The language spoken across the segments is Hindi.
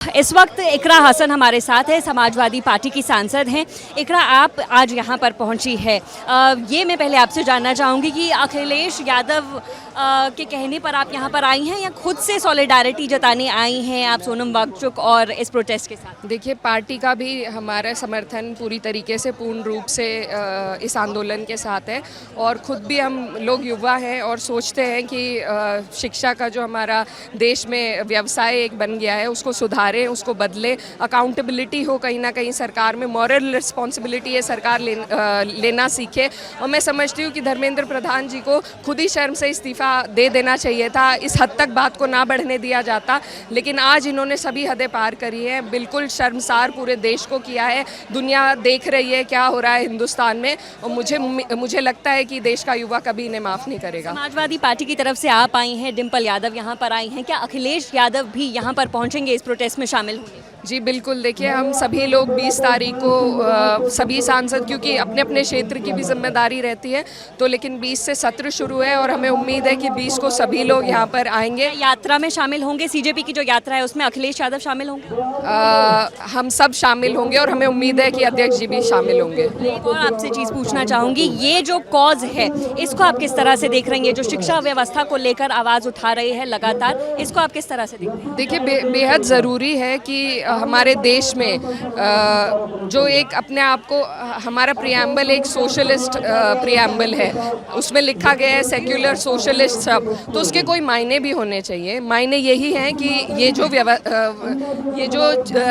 इस वक्त इकरा हसन हमारे साथ है, समाजवादी पार्टी की सांसद हैं। इकरा, आप आज यहाँ पर पहुँची है, ये मैं पहले आपसे जानना चाहूँगी कि अखिलेश यादव के कहने पर आप यहाँ पर आई हैं या खुद से सॉलिडारिटी जताने आई हैं आप सोनम वांगचुक और इस प्रोटेस्ट के साथ? देखिए, पार्टी का भी हमारा समर्थन पूरी तरीके से पूर्ण रूप से इस आंदोलन के साथ है और ख़ुद भी हम लोग युवा हैं और सोचते हैं कि शिक्षा का जो हमारा देश में व्यवसाय एक बन गया है उसको सुधारें, उसको बदलें, अकाउंटेबिलिटी हो कहीं ना कहीं सरकार में, मॉरल रिस्पॉन्सिबिलिटी है सरकार लेना सीखे। और मैं समझती हूँ कि धर्मेंद्र प्रधान जी को खुद ही शर्म से इस्तीफ़ा दे देना चाहिए था, इस हद तक बात को ना बढ़ने दिया जाता, लेकिन आज इन्होंने सभी हदें पार करी हैं, बिल्कुल शर्मसार पूरे देश को किया है। दुनिया देख रही है क्या हो रहा है हिंदुस्तान में और मुझे लगता है कि देश का युवा कभी इन्हें माफ़ नहीं करेगा। समाजवादी पार्टी की तरफ से आप आई हैं, डिम्पल यादव यहाँ पर आई हैं, क्या अखिलेश यादव भी यहाँ पर पहुँचेंगे, इस प्रोटेस्ट में शामिल होंगे? जी बिल्कुल, देखिए हम सभी लोग 20 तारीख को सभी सांसद, क्योंकि अपने अपने क्षेत्र की भी जिम्मेदारी रहती है, तो लेकिन 20 से सत्र शुरू है और हमें उम्मीद है कि 20 को सभी लोग यहाँ पर आएंगे। यात्रा में शामिल होंगे, सीजेपी की जो यात्रा है उसमें अखिलेश यादव शामिल होंगे? हम सब शामिल होंगे और हमें उम्मीद है कि अध्यक्ष जी भी शामिल होंगे। एक और आपसे चीज़ पूछना चाहूँगी, ये जो कॉज है इसको आप किस तरह से देख रही हैं, जो शिक्षा व्यवस्था को लेकर आवाज़ उठा रही है लगातार, इसको आप किस तरह से देख रही हैं? देखिए, बेहद ज़रूरी है कि हमारे देश में जो एक अपने आप को, हमारा प्रियम्बल एक सोशलिस्ट प्रियम्बल है, उसमें लिखा गया है सेक्युलर सोशलिस्ट सब, तो उसके कोई मायने भी होने चाहिए। मायने यही हैं कि ये जो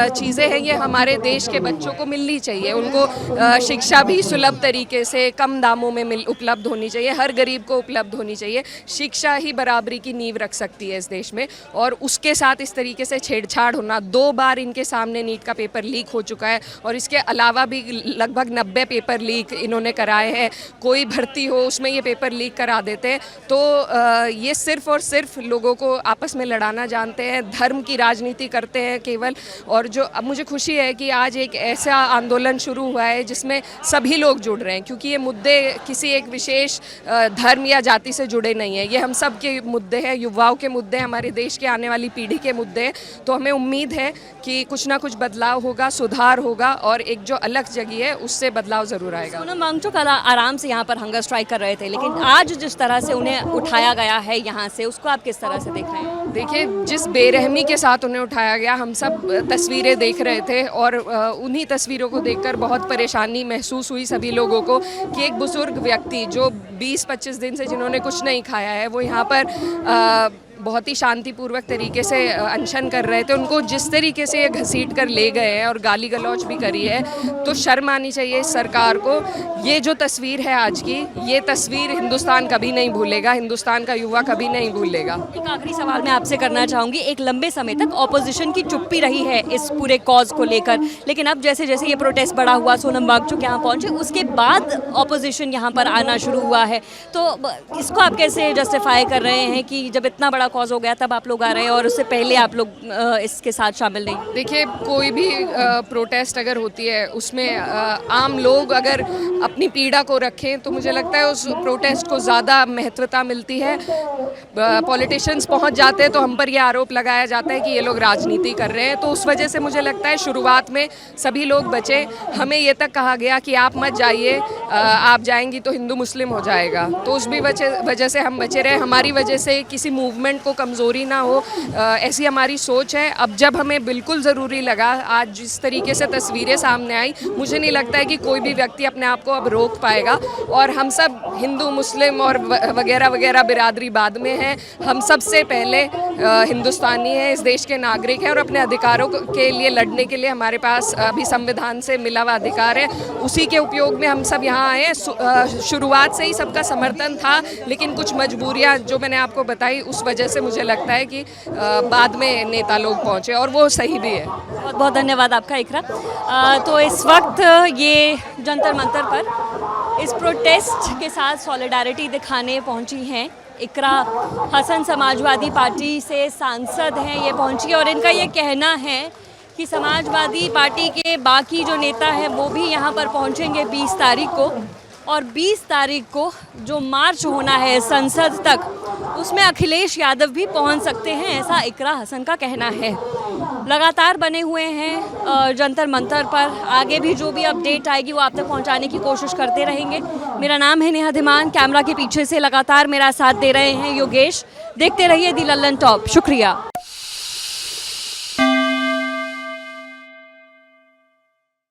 चीज़ें हैं ये हमारे देश के बच्चों को मिलनी चाहिए, उनको शिक्षा भी सुलभ तरीके से कम दामों में उपलब्ध होनी चाहिए, हर गरीब को उपलब्ध होनी चाहिए। शिक्षा ही बराबरी की नींव रख सकती है इस देश में, और उसके साथ इस तरीके से छेड़छाड़ होना, 2 बार इनके सामने नीट का पेपर लीक हो चुका है और इसके अलावा भी लगभग 90 पेपर लीक इन्होंने कराए हैं, कोई भर्ती हो उसमें ये पेपर लीक करा देते हैं। तो ये सिर्फ और सिर्फ लोगों को आपस में लड़ाना जानते हैं, धर्म की राजनीति करते हैं केवल। और जो अब मुझे खुशी है कि आज एक ऐसा आंदोलन शुरू हुआ है जिसमें सभी लोग जुड़ रहे हैं, क्योंकि ये मुद्दे किसी एक विशेष धर्म या जाति से जुड़े नहीं हैं, ये हम सब के मुद्दे हैं, युवाओं के मुद्दे हैं, हमारे देश के आने वाली पीढ़ी के मुद्दे हैं। तो हमें उम्मीद है कि कुछ ना कुछ बदलाव होगा, सुधार होगा और एक जो अलग जगह है उससे बदलाव ज़रूर आएगा। सोनम वांगचुक आराम से यहाँ पर हंगर स्ट्राइक कर रहे थे, लेकिन आज जिस तरह से उन्हें उठाया गया है यहाँ से, उसको आप किस तरह से देख रहे हैं? देखिए, जिस बेरहमी के साथ उन्हें उठाया गया, हम सब तस्वीरें देख रहे थे और उन्हीं तस्वीरों को देखकर बहुत परेशानी महसूस हुई सभी लोगों को कि एक बुजुर्ग व्यक्ति जो 20-25 दिन से जिन्होंने कुछ नहीं खाया है, वो यहाँ पर बहुत ही शांतिपूर्वक तरीके से अनशन कर रहे थे, उनको जिस तरीके से ये घसीट कर ले गए हैं और गाली गलौज भी करी है, तो शर्म आनी चाहिए इस सरकार को। ये जो तस्वीर है आज की, ये तस्वीर हिंदुस्तान कभी नहीं भूलेगा, हिंदुस्तान का युवा कभी नहीं भूलेगा। एक आखिरी सवाल मैं आपसे करना चाहूँगी, एक लंबे समय तक ऑपोजिशन की चुप्पी रही है इस पूरे कॉज को लेकर, लेकिन अब जैसे जैसे ये प्रोटेस्ट बढ़ा हुआ, सोनम वांगचुक यहाँ पहुँचे, उसके बाद ऑपोजिशन यहाँ पर आना शुरू हुआ है, तो इसको आप कैसे जस्टिफाई कर रहे हैं कि जब इतना बड़ा कॉज हो गया तब आप लोग आ रहे हैं और उससे पहले आप लोग इसके साथ शामिल नहीं? देखिए, कोई भी प्रोटेस्ट अगर होती है उसमें आम लोग अगर अपनी पीड़ा को रखें तो मुझे लगता है उस प्रोटेस्ट को ज़्यादा महत्वता मिलती है। पॉलिटिशियंस पहुंच जाते हैं तो हम पर यह आरोप लगाया जाता है कि ये लोग राजनीति कर रहे हैं, तो उस वजह से मुझे लगता है शुरुआत में सभी लोग बचे। हमें ये तक कहा गया कि आप मत जाइए, आप जाएंगी तो हिंदू मुस्लिम हो जाएगा, तो उस भी वजह से हम बचे रहे। हमारी वजह से किसी मूवमेंट को कमज़ोरी ना हो, ऐसी हमारी सोच है। अब जब हमें बिल्कुल ज़रूरी लगा, आज जिस तरीके से तस्वीरें सामने आई, मुझे नहीं लगता है कि कोई भी व्यक्ति अपने आप को अब रोक पाएगा। और हम सब हिंदू मुस्लिम और वगैरह वगैरह बिरादरी बाद में हैं, हम सबसे पहले हिंदुस्तानी हैं, इस देश के नागरिक हैं और अपने अधिकारों के लिए लड़ने के लिए हमारे पास अभी संविधान से मिला हुआ अधिकार है, उसी के उपयोग में हम सब यहाँ आए हैं। शुरुआत से ही सबका समर्थन था, लेकिन कुछ मजबूरियाँ जो मैंने आपको बताई उस वजह से मुझे लगता है कि बाद में नेता लोग पहुँचे और वो सही भी है। बहुत बहुत धन्यवाद आपका इकरा। तो इस वक्त ये जंतर मंतर पर इस प्रोटेस्ट के साथ सॉलिडारिटी दिखाने पहुंची हैं इकरा हसन, समाजवादी पार्टी से सांसद हैं, ये पहुंची और इनका ये कहना है कि समाजवादी पार्टी के बाकी जो नेता हैं वो भी यहाँ पर पहुँचेंगे 20 तारीख को और 20 तारीख को जो मार्च होना है संसद तक, उसमें अखिलेश यादव भी पहुंच सकते हैं, ऐसा इकरा हसन का कहना है। लगातार बने हुए हैं जंतर मंतर पर, आगे भी जो भी अपडेट आएगी वो आप तक पहुंचाने की कोशिश करते रहेंगे। मेरा नाम है नेहा धीमान, कैमरा के पीछे से लगातार मेरा साथ दे रहे हैं योगेश। देखते रहिए दी लल्लन टॉप। शुक्रिया।